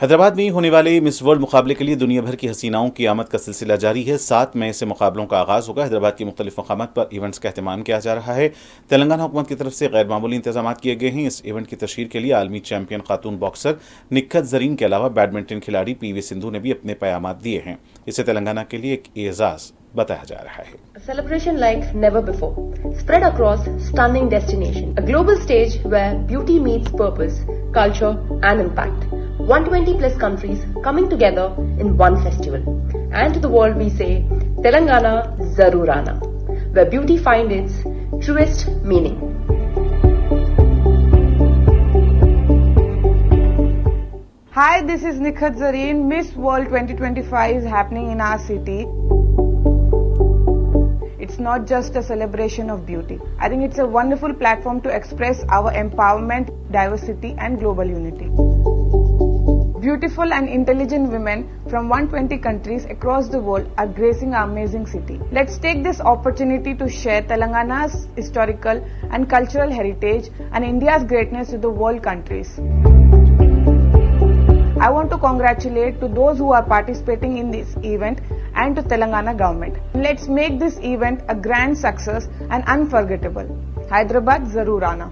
हैदराबाद में होने वाले मिस वर्ल्ड मुकाबले के लिए दुनिया भर की हसीनाओं की आमद का सिलसिला जारी है। 7 मई से मुकाबलों का आगाज होगा। हैदराबाद के मुख्तलिफ मकामात पर इवेंट्स का एहतमाम किया जा रहा है। तेलंगाना हुकूमत की तरफ से गैर मामूली इंतजाम किए गए हैं। इस इवेंट की तशहीर के लिए आलमी चैंपियन खातून बॉक्सर निक्खत जरीन के अलावा बैडमिंटन खिलाड़ी पीवी सिंधु ने भी अपने पैगाम दिए हैं। इसे तेलंगाना के लिए एक एजाज बताया जा रहा है। A celebration like never before, spread across stunning destination. A global stage where beauty meets purpose, culture and impact. 120 plus countries coming together in one festival. And to the world we say, Telangana Zarur Aana, where beauty finds its truest meaning. Hi, this is Nikhat Zareen. Miss World 2025 is happening in our city. It's not just a celebration of beauty. I think it's a wonderful platform to express our empowerment, diversity and global unity. Beautiful and intelligent women from 120 countries across the world are gracing our amazing city. Let's take this opportunity to share Telangana's historical and cultural heritage and India's greatness to the world countries. I want to congratulate to those who are participating in this event and to Telangana government. Let's make this event a grand success and unforgettable. Hyderabad Zarur Aana.